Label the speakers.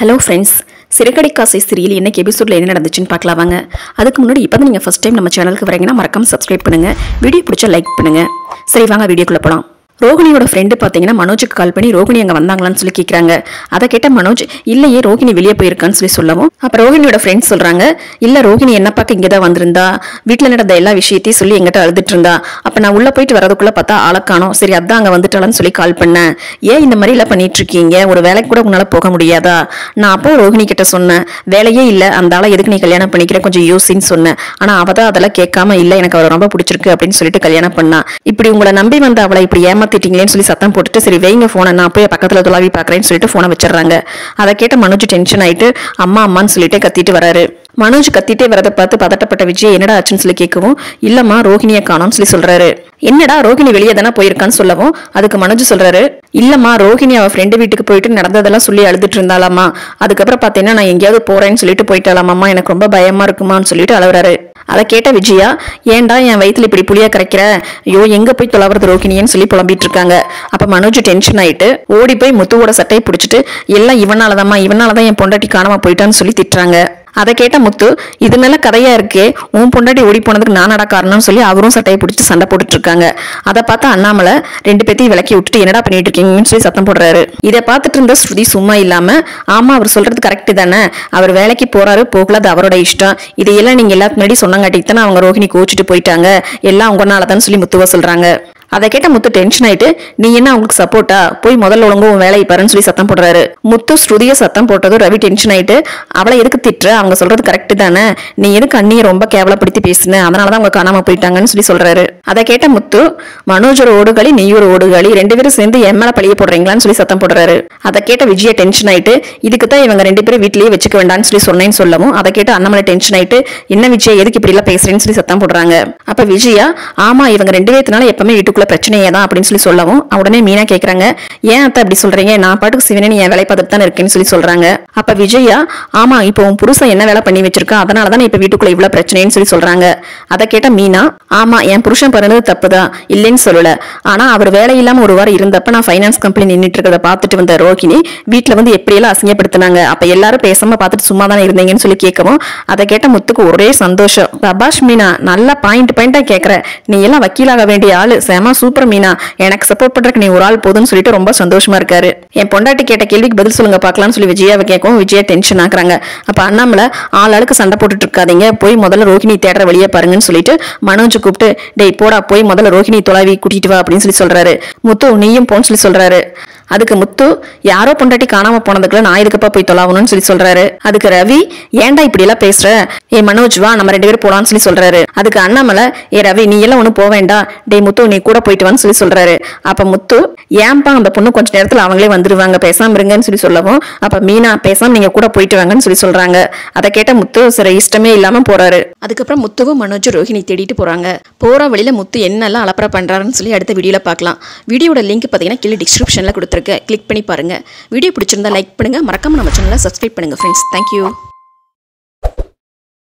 Speaker 1: Hello friends, சிறுகடை காசை serial இன்னைக்கு எபிசோட்ல என்ன நடந்துச்சுன்னு பார்க்கலாம் வாங்க. அதுக்கு முன்னாடி இப்பதான் நீங்க ஃபர்ஸ்ட் டைம் நம்ம சேனலுக்கு வரீங்கன்னா மறக்காம சப்ஸ்கிரைப் பண்ணுங்க. வீடியோ பிடிச்சா லைக் பண்ணுங்க. சரி வாங்க வீடியோக்குள்ள போலாம். ரோகிணியோட ஃப்ரெண்டு பார்த்தீங்கன்னா மனோஜுக்கு கால் பண்ணி ரோகிணி அங்கே வந்தாங்களான்னு சொல்லி கேட்குறாங்க. அதை கேட்ட மனோஜ் இல்லையே ரோகிணி வெளியே போயிருக்கான்னு சொல்லவும் அப்போ ரோகிணியோட ஃப்ரெண்ட்ஸ் சொல்கிறாங்க இல்லை ரோகிணி என்ன பார்க்க இங்கே தான் வந்திருந்தா வீட்டில் நடந்த எல்லா விஷயத்தையும் சொல்லி எங்கிட்ட அழுதுட்டு இருந்தா. அப்போ நான் உள்ளே போயிட்டு வரதுக்குள்ளே பார்த்தா ஆளக்கானோ சரி அதான் அங்கே வந்துட்டாளான்னு சொல்லி கால் பண்ணேன். ஏன் இந்த மாதிரி எல்லாம் பண்ணிட்டு இருக்கீங்க, ஒரு வேலைக்கு கூட உன்னால் போக முடியாதா? நான் அப்போ ரோகிணி கிட்ட சொன்னேன் வேலையே இல்லை அந்த ஆளை எதுக்கு நீ கல்யாணம் பண்ணிக்கிற கொஞ்சம் யோசின்னு சொன்னேன். ஆனால் அவள் தான் அதெல்லாம் கேட்காம இல்லை எனக்கு அவளை ரொம்ப பிடிச்சிருக்கு அப்படின்னு சொல்லிட்டு கல்யாணம் பண்ணா. இப்படி உங்களை நம்பி வந்த அவளை இப்படி ஏமாத்திட்டீங்களேன்னு சொல்லி சத்தம் போட்டுட்டு சரி வைங்க போனை நான் போய் பக்கத்துல தொலாவி பாக்குறேன்னு சொல்லிட்டு போனை வச்சிடறாங்க. அதை கேட்ட மனோஜ் டென்ஷன் ஆயிட்டு அம்மா அம்மான்னு சொல்லிட்டு கத்திட்டு வராரு. மனோஜ் கத்திட்டே வரதை பார்த்து பதட்டப்பட்ட விஜய் என்னடா ஆச்சுன்னு சொல்லி கேட்கவும் இல்லம்மா ரோகிணியை காணோம்னு சொல்லி சொல்றாரு. என்னடா ரோகிணி வெளியே தானே போயிருக்கான்னு சொல்லவும் அதுக்கு மனோஜ் சொல்றாரு இல்லம்மா ரோகிணி அவ ஃப்ரெண்டு வீட்டுக்கு போயிட்டு நடந்ததெல்லாம் சொல்லி அழுதுட்டு இருந்தாலாமா. அதுக்கப்புறம் பார்த்தீங்கன்னா நான் எங்கேயாவது போறேன்னு சொல்லிட்டு போயிட்டாலாமா, எனக்கு ரொம்ப பயமா இருக்குமான்னு சொல்லிட்டு அழுவுறாரு. அதை கேட்ட விஜயா ஏன்டா என் வயிற்றுல இப்படி புளியா கரைக்கிற, ஐயோ எங்க போய் தொலைவது ரோகிணின்னு சொல்லி புலம்பிட்டு இருக்காங்க. அப்ப மனோஜ் டென்ஷன் ஆயிட்டு ஓடி போய் முத்துவோட சட்டையை பிடிச்சிட்டு எல்லாம் இவனாலதான் என் பொண்டாட்டி காணாம போயிட்டான்னு சொல்லி திட்டுறாங்க. அதை கேட்ட முத்து இது நல்ல கதையா இருக்கே, உன் பொண்டாட்டி ஓடி போனதுக்கு நானடா காரணம்னு சொல்லி அவரும் சட்டையை பிடிச்சி சண்டை போட்டுட்டு இருக்காங்க. அதை பார்த்தா அண்ணாமலை ரெண்டு பேத்தையும் விளக்கி விட்டுட்டு என்னடா பண்ணிட்டு இருக்கீங்கன்னு சொல்லி சத்தம் போடுறாரு. இதை பார்த்துட்டு இருந்த ஸ்ருதி சும்மா இல்லாம ஆமா அவர் சொல்றது கரெக்ட் தானே, அவர் வேலைக்கு போறாரு போகல அது அவரோட இஷ்டம், இதையெல்லாம் நீங்க எல்லாத்துக்கு முன்னாடி சொன்னங்காட்டிக்கு தானே அவங்க ரோகிணி கோச்சிட்டு போயிட்டாங்க, எல்லாம் உங்களாலதான் சொல்லி முத்துவ சொல்றாங்க. அதை கேட்ட முத்து டென்ஷன் ஆயிட்டு நீ என்ன அவங்களுக்கு சப்போர்ட்டா, போய் முதல்ல ஒழுங்கு உன் வேலையை பாருன்னு சொல்லி சத்தம் போடுறாரு. முத்து ஸ்ருதிய சத்தம் போட்டதும் ரவி டென்ஷன் ஆயிட்டு அவளை எதுக்கு திட்டுற, அவங்க சொல்றது கரெக்ட் தானே, நீ எதுக்கு அண்ணியை ரொம்ப கேவலப்படுத்தி பேசுன, அதனாலதான் அவங்க காணாம போயிட்டாங்கன்னு சொல்லி சொல்றாரு. அதை கேட்ட முத்து மனோஜர் ஓடுகளி நீ ஒரு ஓடுகளி ரெண்டு பேரும் சேர்ந்து என் மேல பழிய போடுறீங்களான்னு சொல்லி சத்தம் போடுறாரு. அதை கேட்ட விஜய டென்ஷன் ஆயிட்டு இதுக்குதான் இவங்க ரெண்டு பேரும் வீட்லயே வச்சுக்க வேண்டாம்னு சொல்லி சொன்னேன்னு சொல்லவும் அதை கேட்டு அண்ணாமலை டென்ஷன் ஆயிட்டு என்ன விஜய் எதுக்கு இப்படி எல்லாம் பேசுறேன்னு சொல்லி சத்தம் போடுறாங்க. அப்ப விஜயா ஆமா இவங்க ரெண்டு பேர்த்தினால எப்பவுமே வீட்டுக்குள்ள பிரச்சனையே தான் அப்படின்னு சொல்லி சொல்லவும் உடனே மீனா கேக்குறாங்க ஏன் அத்தை அப்படி சொல்றீங்க, நான் பாட்டுக்கு சிவனே என் வேலை பார்த்துட்டு தான் இருக்கேன்னு சொல்லி சொல்றாங்க. அப்ப விஜயா ஆமா இப்போ உன் புருஷன் என்ன வேலை பண்ணி வச்சிருக்கா அதனாலதான் இப்ப வீட்டுக்குள்ள இவ்வளவு பிரச்சனைன்னு சொல்லி சொல்றாங்க. அதை கேட்ட மீனா ஆமா என் புருஷன் பண்ணது தப்புதான் இல்லைன்னு சொல்லல, ஆனா அவர் வேலை இல்லாம ஒரு வாரம் இருந்தப்ப நான் ஃபைனான்ஸ் கம்பெனி நின்றுட்டு இருக்கிறத பார்த்துட்டு வந்த ரோகிணி வீட்டுல வந்து எப்படி எல்லாம் அசிங்கப்படுத்தினாங்க, அப்ப எல்லாரும் பேசாம பார்த்துட்டு சும்மா தானே இருந்தீங்கன்னு சொல்லி கேட்கவும் அதை கேட்ட முத்துக்கு ஒரே சந்தோஷம். சபாஷ் மீனா நல்லா பாயிண்டா கேட்கற, நீ எல்லாம் வக்கீலாக வேண்டிய ஆளு, செம சூப்பர் மீனா, எனக்கு சப்போர்ட் பண்றதுக்கு நீ ஒரு ஆள் போதுன்னு சொல்லிட்டு ரொம்ப சந்தோஷமா இருக்காரு. என் பொண்டாட்டி கேட்ட கேள்விக்கு பதில் சொல்லுங்க பாக்கலாம்னு சொல்லி விஜயாவை கேட்கவும் விஜயா டென்ஷன் ஆக்குறாங்க. அப்ப அண்ணாமலை ஆளுக்கு சண்டை போட்டுட்டு இருக்காதீங்க, போய் முதல்ல ரோகிணி தேடுற வழியா பாருங்கன்னு சொல்லிட்டு மனோஜ் கூப்பிட்டு டேய் போடா போய் முதல்ல ரோகிணி தொலைவி கூட்டிட்டு வா அப்படின்னு சொல்லி சொல்றாரு. முத்து நீயும் போன்னு சொல்லி சொல்றாரு. அதுக்கு முத்து யாரோ பொண்டாட்டி காணாம போனதுக்குள்ள நான் இதுக்கப்பா போய் தொலாவணும்னு சொல்லி சொல்றாரு. அதுக்கு ரவி ஏன்டா இப்படி எல்லாம் பேசுற, ஏ மனோஜ் வா நம்ம ரெண்டு பேரும் போலான்னு சொல்லி சொல்றாரு. அதுக்கு அண்ணாமலை ஏ ரவி நீ எல்லாம் ஒன்னும் போக வேண்டாம், டே முத்து நீ கூட போயிட்டு வான்னு சொல்லி சொல்றாரு. அப்ப முத்து ஏன்பா அந்த பொண்ணு கொஞ்ச நேரத்துல அவங்களே வந்துருவாங்க பேசாம இருங்கன்னு சொல்லி சொல்லவும் அப்ப மீனா பேசாம நீங்க கூட போயிட்டு வாங்கன்னு சொல்லி சொல்றாங்க. அதை கேட்ட முத்து சரி இஷ்டமே இல்லாம போறாரு. அதுக்கப்புறம் முத்துவும் மனோஜ் ரோஹிணி தேடிட்டு போறாங்க. போற வழியில முத்து என்னெல்லாம் அலப்பற பண்றாருன்னு சொல்லி அடுத்த வீடியோல பார்க்கலாம். வீடியோட லிங்க் பாத்தீங்கன்னா கீழே டிஸ்கிரிப்ஷன்ல கிளிக் பண்ணி பாருங்க. வீடியோ பிடிச்சிருந்தா லைக் பண்ணுங்க, மறக்காம நம்ம சேனலை சப்ஸ்கிரைப் பண்ணுங்க ஃப்ரெண்ட்ஸ். தேங்க்யூ.